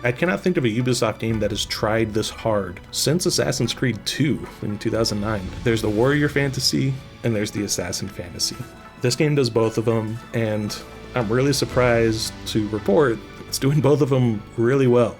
I cannot think of a Ubisoft game that has tried this hard since Assassin's Creed 2 in 2009. There's the warrior fantasy, and there's the assassin fantasy. This game does both of them, and I'm really surprised to report it's doing both of them really well.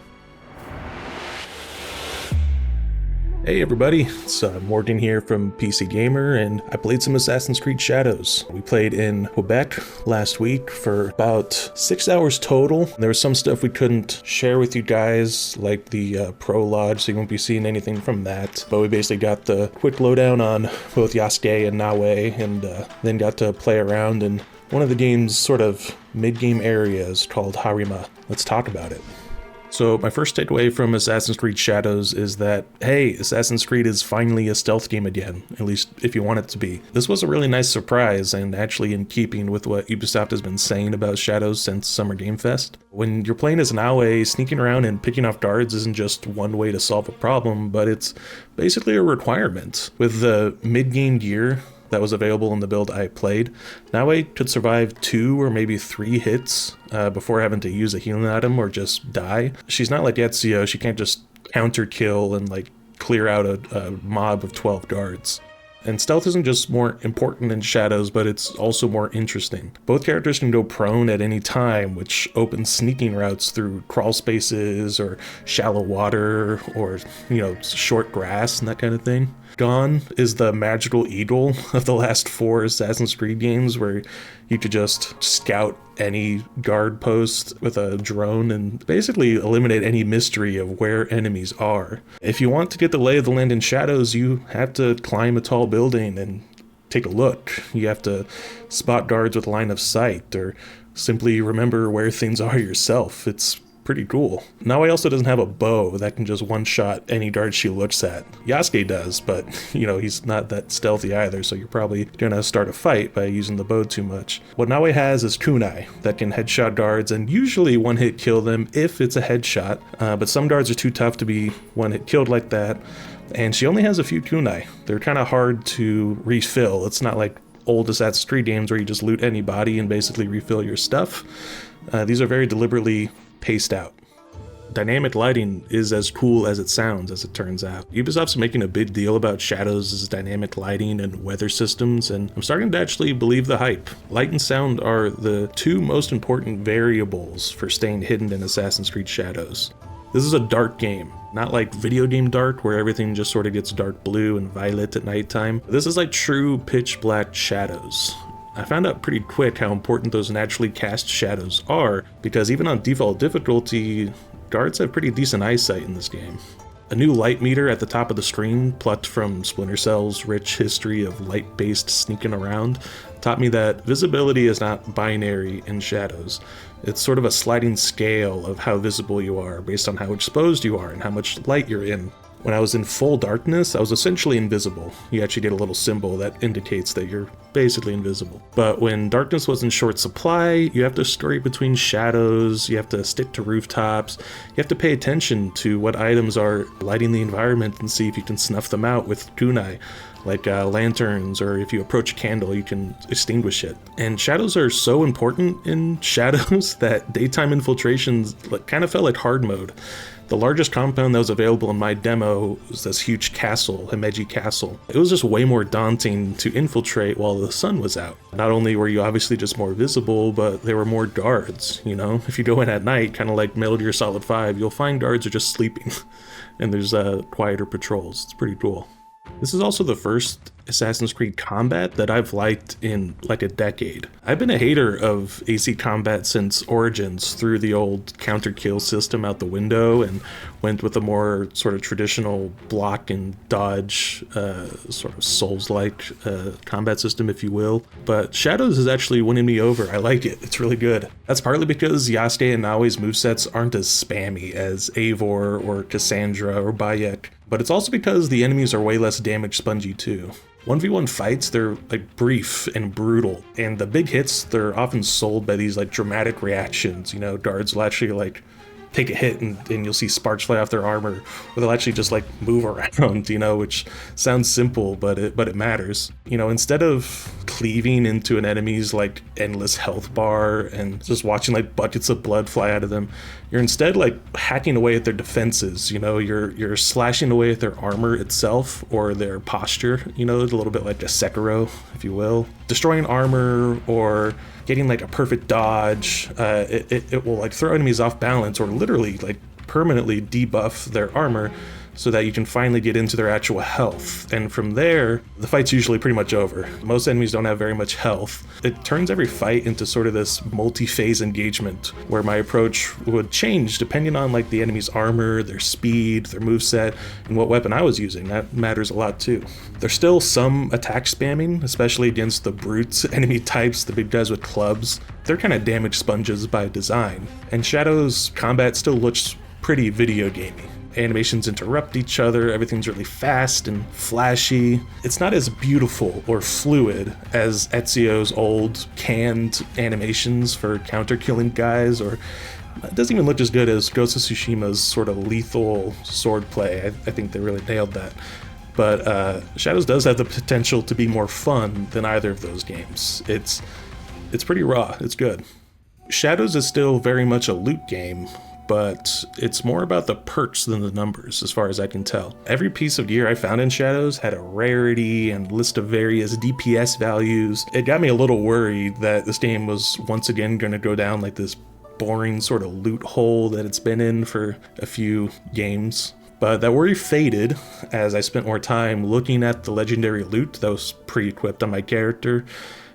Hey everybody, it's Morgan here from PC Gamer, and I played some Assassin's Creed Shadows. We played in Quebec last week for about 6 hours total. There was some stuff we couldn't share with you guys, like the prologue, so you won't be seeing anything from that. But we basically got the quick lowdown on both Yasuke and Naue, and then got to play around in one of the game's sort of mid-game areas called Harima. Let's talk about it. So my first takeaway from Assassin's Creed Shadows is that, hey, Assassin's Creed is finally a stealth game again, at least if you want it to be. This was a really nice surprise, and actually in keeping with what Ubisoft has been saying about Shadows since Summer Game Fest. When you're playing as Naue, sneaking around and picking off guards isn't just one way to solve a problem, but it's basically a requirement. With the mid-game gear that was available in the build I played, Naue could survive 2 or maybe 3 hits before having to use a healing item or just die. She's not like Ezio, she can't just counter kill and like clear out a mob of 12 guards. And stealth isn't just more important in Shadows, but it's also more interesting. Both characters can go prone at any time, which opens sneaking routes through crawl spaces or shallow water or, short grass and that kind of thing. Gone is the magical eagle of the last 4 Assassin's Creed games, where you could just scout any guard post with a drone and basically eliminate any mystery of where enemies are. If you want to get the lay of the land in Shadows, you have to climb a tall building and take a look. You have to spot guards with line of sight, or simply remember where things are yourself. It's pretty cool. Naue also doesn't have a bow that can just one-shot any guard she looks at. Yasuke does, but, he's not that stealthy either, so you're probably gonna start a fight by using the bow too much. What Naue has is kunai that can headshot guards and usually one-hit kill them if it's a headshot, but some guards are too tough to be one-hit killed like that, and she only has a few kunai. They're kind of hard to refill. It's not like old Assassin's Creed games where you just loot any body and basically refill your stuff. These are very deliberately paced out. Dynamic lighting is as cool as it sounds, as it turns out. Ubisoft's making a big deal about Shadows' dynamic lighting and weather systems, and I'm starting to actually believe the hype. Light and sound are the 2 most important variables for staying hidden in Assassin's Creed Shadows. This is a dark game, not like video game dark where everything just sort of gets dark blue and violet at nighttime. This is like true pitch black shadows. I found out pretty quick how important those naturally cast shadows are, because even on default difficulty, guards have pretty decent eyesight in this game. A new light meter at the top of the screen, plucked from Splinter Cell's rich history of light-based sneaking around, taught me that visibility is not binary in Shadows. It's sort of a sliding scale of how visible you are based on how exposed you are and how much light you're in. When I was in full darkness, I was essentially invisible. You actually get a little symbol that indicates that you're basically invisible. But when darkness was in short supply, you have to scurry between shadows, you have to stick to rooftops, you have to pay attention to what items are lighting the environment and see if you can snuff them out with kunai, like lanterns, or if you approach a candle, you can extinguish it. And shadows are so important in Shadows that daytime infiltrations kind of felt like hard mode. The largest compound that was available in my demo was this huge castle, Himeji Castle. It was just way more daunting to infiltrate while the sun was out. Not only were you obviously just more visible, but there were more guards, If you go in at night, kind of like Metal Gear Solid 5, you'll find guards are just sleeping, and there's quieter patrols. It's pretty cool. This is also the first Assassin's Creed combat that I've liked in like a decade. I've been a hater of AC combat since Origins, threw the old counter kill system out the window and went with a more sort of traditional block and dodge, sort of Souls-like combat system, if you will. But Shadows is actually winning me over. I like it. It's really good. That's partly because Yasuke and Naue's movesets aren't as spammy as Eivor or Cassandra or Bayek, but it's also because the enemies are way less damage spongy too. 1v1 fights, they're like brief and brutal, and the big hits, they're often sold by these like dramatic reactions. Guards will actually like take a hit and you'll see sparks fly off their armor, or they'll actually just like move around, which sounds simple, but it matters. Instead of cleaving into an enemy's like endless health bar and just watching like buckets of blood fly out of them, you're instead like hacking away at their defenses. You're slashing away at their armor itself or their posture, a little bit like a Sekiro, if you will. Destroying armor or getting like a perfect dodge, it will like throw enemies off balance or literally like permanently debuff their armor so that you can finally get into their actual health. And from there, the fight's usually pretty much over. Most enemies don't have very much health. It turns every fight into sort of this multi-phase engagement where my approach would change depending on like the enemy's armor, their speed, their moveset, and what weapon I was using. That matters a lot too. There's still some attack spamming, especially against the brutes enemy types, the big guys with clubs. They're kind of damage sponges by design. And Shadow's combat still looks pretty video gamey. Animations interrupt each other, everything's really fast and flashy. It's not as beautiful or fluid as Ezio's old canned animations for counter-killing guys, or it doesn't even look as good as Ghost of Tsushima's sort of lethal swordplay. I think they really nailed that. But Shadows does have the potential to be more fun than either of those games. It's pretty raw, it's good. Shadows is still very much a loot game, but it's more about the perks than the numbers, as far as I can tell. Every piece of gear I found in Shadows had a rarity and list of various DPS values. It got me a little worried that this game was once again going to go down like this boring sort of loot hole that it's been in for a few games. But that worry faded as I spent more time looking at the legendary loot that was pre-equipped on my character.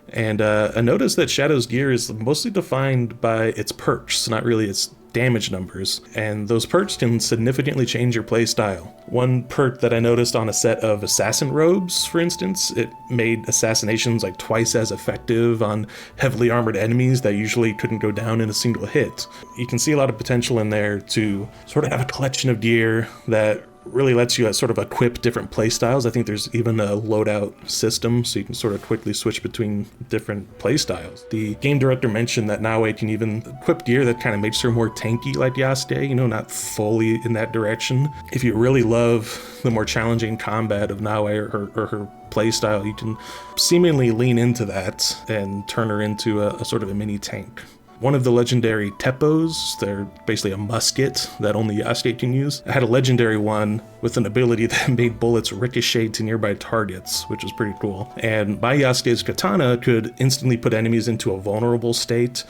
And I noticed that Shadow's gear is mostly defined by its perks, not really its damage numbers, and those perks can significantly change your playstyle. One perk that I noticed on a set of assassin robes, for instance, it made assassinations like twice as effective on heavily armored enemies that usually couldn't go down in a single hit. You can see a lot of potential in there to sort of have a collection of gear that really lets you sort of equip different playstyles. I think there's even a loadout system, so you can sort of quickly switch between different playstyles. The game director mentioned that Naoe can even equip gear that kind of makes her more tanky like Yasuke, not fully in that direction. If you really love the more challenging combat of Naoe or her playstyle, you can seemingly lean into that and turn her into a sort of a mini tank. One of the legendary teppos, they're basically a musket that only Yasuke can use. I had a legendary one with an ability that made bullets ricochet to nearby targets, which was pretty cool. And my Yasuke's katana could instantly put enemies into a vulnerable state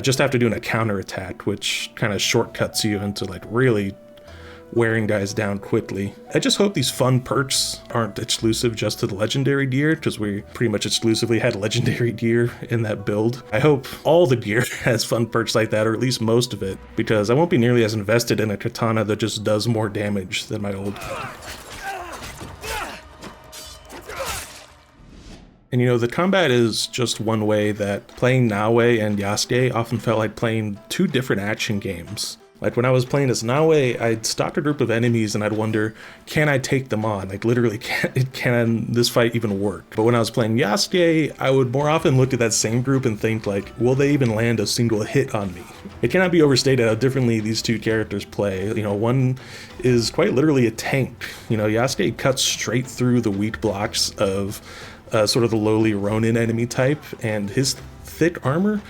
just after doing a counterattack, which kind of shortcuts you into like really wearing guys down quickly. I just hope these fun perks aren't exclusive just to the legendary gear, because we pretty much exclusively had legendary gear in that build. I hope all the gear has fun perks like that, or at least most of it, because I won't be nearly as invested in a katana that just does more damage than my old one. And the combat is just one way that playing Naoe and Yasuke often felt like playing two different action games. Like when I was playing as Naoe, I'd stalk a group of enemies and I'd wonder, can I take them on? Like literally, can this fight even work? But when I was playing Yasuke, I would more often look at that same group and think like, will they even land a single hit on me? It cannot be overstated how differently these two characters play. One is quite literally a tank. Yasuke cuts straight through the weak blocks of sort of the lowly Ronin enemy type, and his thick armor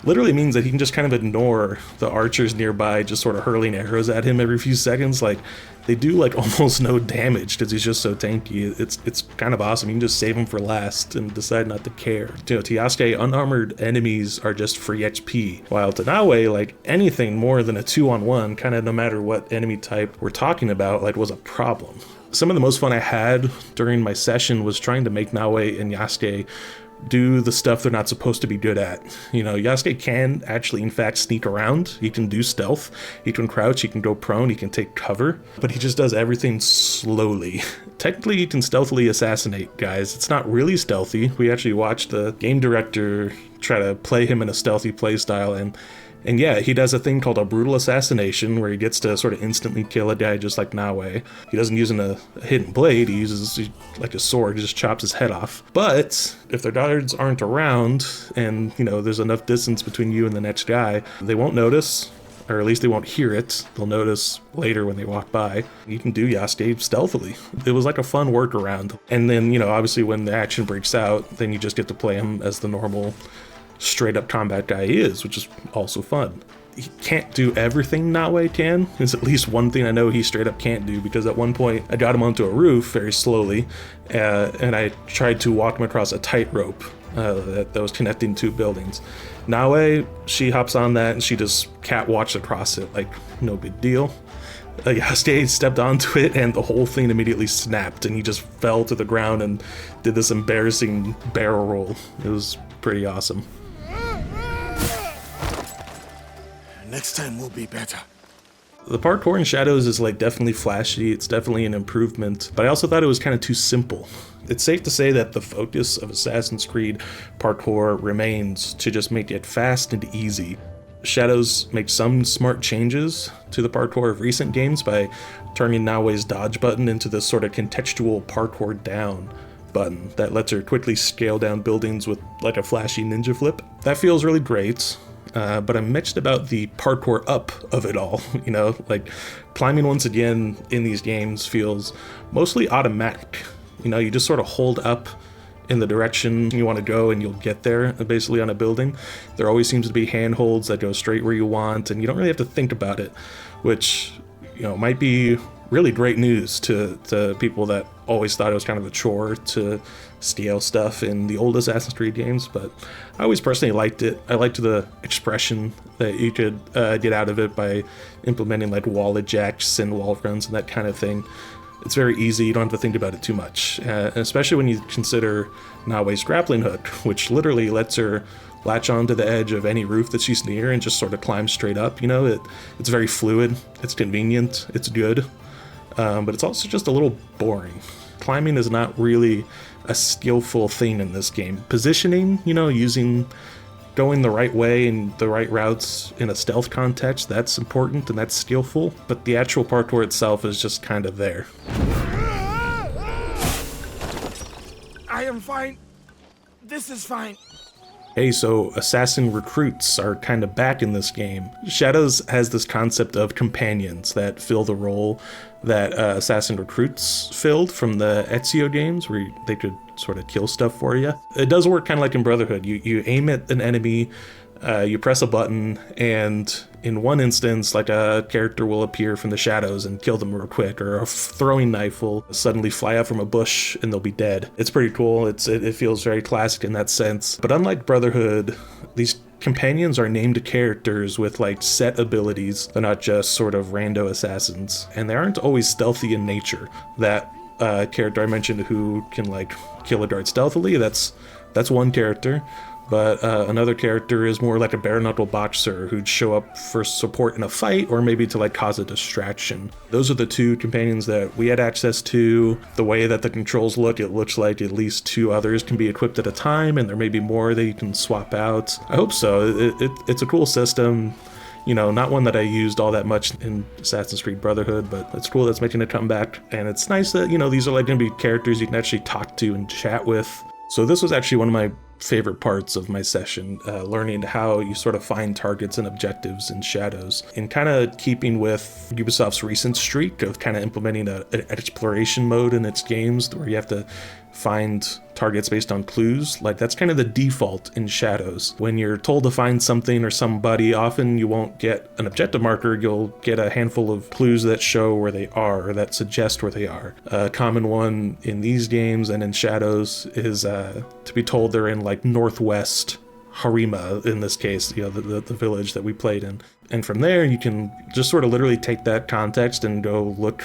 literally means that he can just kind of ignore the archers nearby just sort of hurling arrows at him every few seconds. Like they do like almost no damage because he's just so tanky. It's kind of awesome. You can just save him for last and decide not to care. To Yasuke, unarmored enemies are just free XP, while to Naoe, like anything more than a 2-on-1, kind of no matter what enemy type we're talking about, like was a problem. Some of the most fun I had during my session was trying to make Naoe and Yasuke do the stuff they're not supposed to be good at. Yasuke can actually in fact sneak around. He can do stealth, he can crouch, he can go prone, he can take cover, but he just does everything slowly. Technically he can stealthily assassinate guys. It's not really stealthy. We actually watched the game director try to play him in a stealthy playstyle, and yeah, he does a thing called a brutal assassination where he gets to sort of instantly kill a guy just like Naoe. He doesn't use a hidden blade, he uses like a sword, he just chops his head off. But if their guards aren't around and there's enough distance between you and the next guy, they won't notice. or at least they won't hear it. They'll notice later when they walk by. You can do Yasuke stealthily. It was like a fun workaround. And then, you know, obviously when the action breaks out, then you just get to play him as the normal straight up combat guy he is, which is also fun. He can't do everything Nawe can. There's at least one thing I know he straight up can't do, because at one point I got him onto a roof very slowly, and I tried to walk him across a tightrope that was connecting two buildings. Nawe, she hops on that and she just catwalks across it like no big deal. Yasuke stepped onto it and the whole thing immediately snapped and he just fell to the ground and did this embarrassing barrel roll. It was pretty awesome. Next time will be better. The parkour in Shadows is like definitely flashy, it's definitely an improvement, but I also thought it was kind of too simple. It's safe to say that the focus of Assassin's Creed parkour remains to just make it fast and easy. Shadows makes some smart changes to the parkour of recent games by turning Nawe's dodge button into this sort of contextual parkour down button that lets her quickly scale down buildings with like a flashy ninja flip. That feels really great. But I'm mixed about the parkour up of it all, you know, like climbing once again in these games feels mostly automatic. You know, you just sort of hold up in the direction you want to go and you'll get there basically on a building. There always seems to be handholds that go straight where you want and you don't really have to think about it, which, you know, might be really great news to people that always thought it was kind of a chore to scale stuff in the old Assassin's Creed games, but I always personally liked it. I liked the expression that you could get out of it by implementing like wall ejects and wall runs and that kind of thing. It's very easy, you don't have to think about it too much, especially when you consider Nawe's grappling hook, which literally lets her latch onto the edge of any roof that she's near and just sort of climb straight up. You know, it's very fluid, it's convenient, it's good, but it's also just a little boring. Climbing is not really a skillful thing in this game. Positioning, you know, going the right way and the right routes in a stealth context, that's important and that's skillful, but the actual parkour itself is just kind of there. I am fine. This is fine. Hey, so assassin recruits are kind of back in this game. Shadows has this concept of companions that fill the role that assassin recruits filled from the Ezio games, where they could sort of kill stuff for you. It does work kind of like in Brotherhood. You aim at an enemy, you press a button, and in one instance, like a character will appear from the shadows and kill them real quick, or a throwing knife will suddenly fly out from a bush and they'll be dead. It's pretty cool. It feels very classic in that sense. But unlike Brotherhood, these companions are named characters with like set abilities. They're not just sort of rando assassins, and they aren't always stealthy in nature. That character I mentioned who can like kill a guard stealthily, that's one character. But another character is more like a bare-knuckle boxer who'd show up for support in a fight or maybe to like cause a distraction. Those are the two companions that we had access to. The way that the controls look, it looks like at least two others can be equipped at a time, and there may be more that you can swap out. I hope so. It's a cool system. You know, not one that I used all that much in Assassin's Creed Brotherhood, but it's cool that's making a comeback. And it's nice that, you know, these are like going to be characters you can actually talk to and chat with. So this was actually one of my favorite parts of my session, learning how you sort of find targets and objectives in Shadows, in kind of keeping with Ubisoft's recent streak of kind of implementing an exploration mode in its games where you have to find targets based on clues. Like that's kind of the default in Shadows. When you're told to find something or somebody, often you won't get an objective marker, you'll get a handful of clues that show where they are or that suggest where they are. A common one in these games and in Shadows is to be told they're in like northwest Harima, in this case, you know, the village that we played in. And from there you can just sort of literally take that context and go look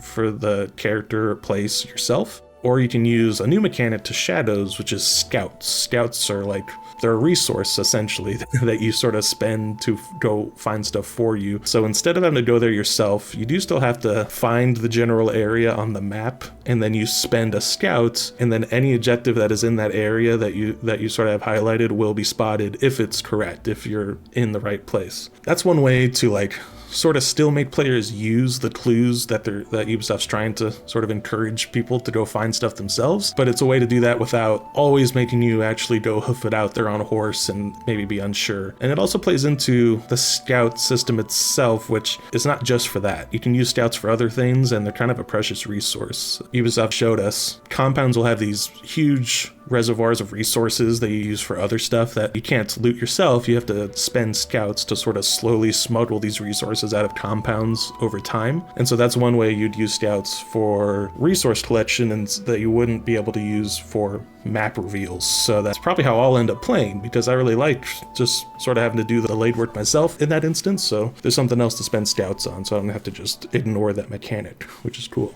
for the character or place yourself. Or you can use a new mechanic to Shadows, which is scouts. Scouts are like, they're a resource essentially that you sort of spend to go find stuff for you. So instead of having to go there yourself, you do still have to find the general area on the map, and then you spend a scout, and then any objective that is in that area that you sort of have highlighted will be spotted if it's correct, if you're in the right place. That's one way to like sort of still make players use the clues that Ubisoft's trying to sort of encourage people to go find stuff themselves, but it's a way to do that without always making you actually go hoof it out there on a horse and maybe be unsure. And it also plays into the scout system itself, which is not just for that. You can use scouts for other things, and they're kind of a precious resource. Ubisoft showed us compounds will have these huge reservoirs of resources that you use for other stuff that you can't loot yourself. You have to spend scouts to sort of slowly smuggle these resources out of compounds over time. And so that's one way you'd use scouts for resource collection, and that you wouldn't be able to use for map reveals. So that's probably how I'll end up playing, because I really like just sort of having to do the legwork myself in that instance. So there's something else to spend scouts on, so I don't have to just ignore that mechanic, which is cool.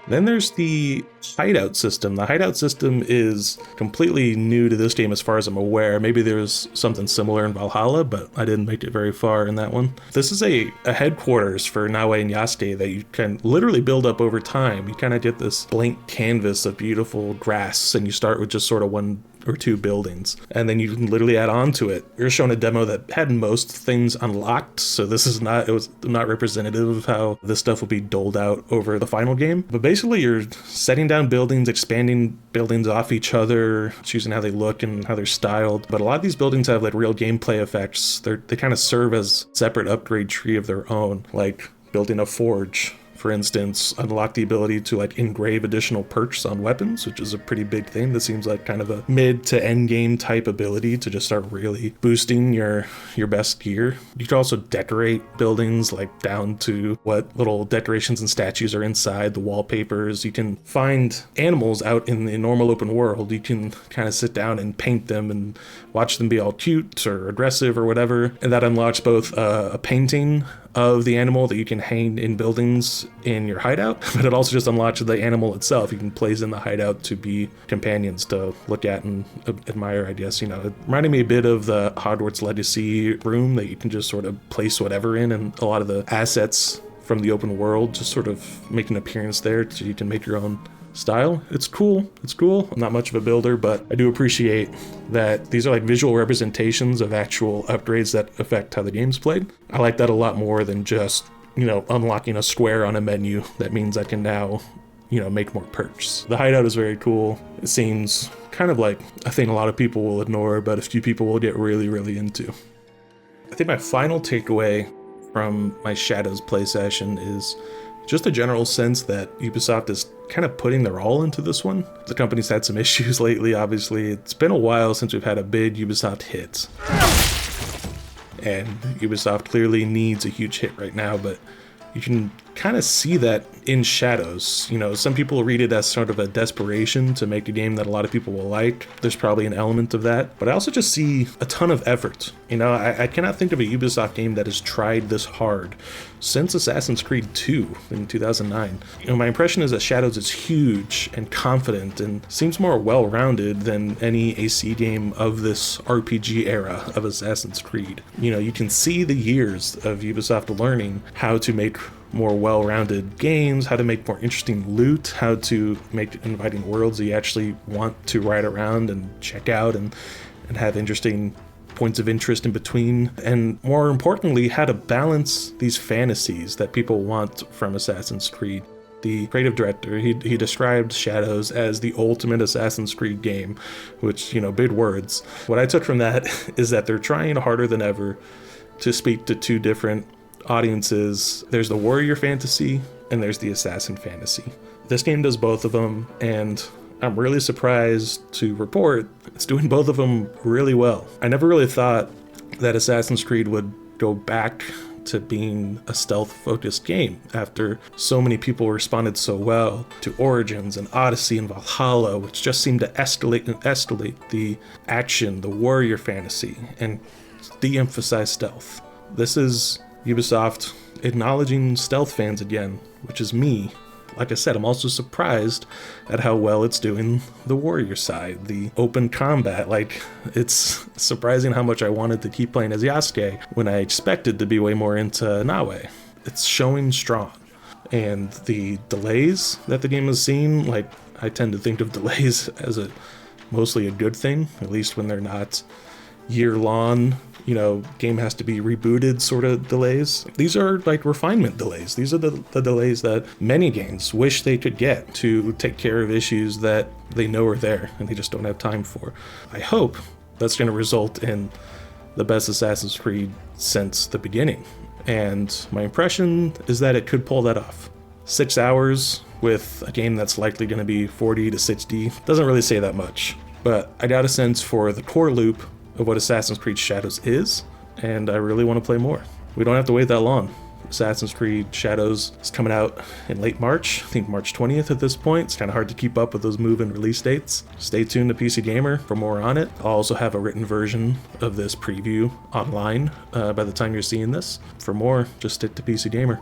Then there's the hideout system. The hideout system is completely new to this game as far as I'm aware. Maybe there's something similar in Valhalla, but I didn't make it very far in that one. This is a headquarters for Naue and Yasuke that you can literally build up over time. You kind of get this blank canvas of beautiful grass, and you start with just sort of one or two buildings, and then you can literally add on to it. You're shown a demo that had most things unlocked, so it was not representative of how this stuff will be doled out over the final game. But basically you're setting down buildings, expanding buildings off each other, choosing how they look and how they're styled. But a lot of these buildings have like real gameplay effects. They kind of serve as separate upgrade tree of their own, like building a forge, for instance, unlock the ability to like engrave additional perks on weapons, which is a pretty big thing. That seems like kind of a mid to end game type ability to just start really boosting your best gear. You can also decorate buildings, like down to what little decorations and statues are inside the wallpapers. You can find animals out in the normal open world. You can kind of sit down and paint them and watch them be all cute or aggressive or whatever. And that unlocks both a painting of the animal that you can hang in buildings in your hideout, but it also just unlocks the animal itself. You can place in the hideout to be companions to look at and admire, I guess. You know, it reminded me a bit of the Hogwarts Legacy room that you can just sort of place whatever in, and a lot of the assets from the open world just sort of make an appearance there, so you can make your own style. It's cool. I'm not much of a builder, but I do appreciate that these are like visual representations of actual upgrades that affect how the game's played. I like that a lot more than just, you know, unlocking a square on a menu that means I can now, you know, make more perks. The hideout is very cool. It seems kind of like a thing a lot of people will ignore, but a few people will get really, really into. I think my final takeaway from my Shadows play session is just a general sense that Ubisoft is kind of putting their all into this one. The company's had some issues lately, obviously. It's been a while since we've had a big Ubisoft hit. And Ubisoft clearly needs a huge hit right now, but you can kind of see that in Shadows. You know, some people read it as sort of a desperation to make a game that a lot of people will like. There's probably an element of that, but I also just see a ton of effort. You know, I cannot think of a Ubisoft game that has tried this hard since Assassin's Creed 2 in 2009. You know, my impression is that Shadows is huge and confident and seems more well-rounded than any AC game of this RPG era of Assassin's Creed. You know, you can see the years of Ubisoft learning how to make more well-rounded games, how to make more interesting loot, how to make inviting worlds that you actually want to ride around and check out and have interesting points of interest in between, and more importantly, how to balance these fantasies that people want from Assassin's Creed. The creative director, he described Shadows as the ultimate Assassin's Creed game, which, you know, big words. What I took from that is that they're trying harder than ever to speak to two different audiences. There's the warrior fantasy and there's the assassin fantasy. This game does both of them, and I'm really surprised to report it's doing both of them really well. I never really thought that Assassin's Creed would go back to being a stealth-focused game after so many people responded so well to Origins and Odyssey and Valhalla, which just seemed to escalate the action, the warrior fantasy, and de-emphasize stealth. This is Ubisoft acknowledging stealth fans again, which is me. Like I said, I'm also surprised at how well it's doing the warrior side, the open combat. Like, it's surprising how much I wanted to keep playing as Yasuke when I expected to be way more into Naue. It's showing strong. And the delays that the game has seen, like, I tend to think of delays as mostly a good thing, at least when they're not year-long, game has to be rebooted sort of delays. These are like refinement delays. These are the delays that many games wish they could get to take care of issues that they know are there and they just don't have time for. I hope that's going to result in the best Assassin's Creed since the beginning. And my impression is that it could pull that off. 6 hours with a game that's likely going to be 40 to 60 doesn't really say that much. But I got a sense for the core loop of what Assassin's Creed Shadows is, and I really want to play more. We don't have to wait that long. Assassin's Creed Shadows is coming out in late March, I think March 20th at this point. It's kind of hard to keep up with those move-in release dates. Stay tuned to PC Gamer for more on it. I'll also have a written version of this preview online by the time you're seeing this. For more, just stick to PC Gamer.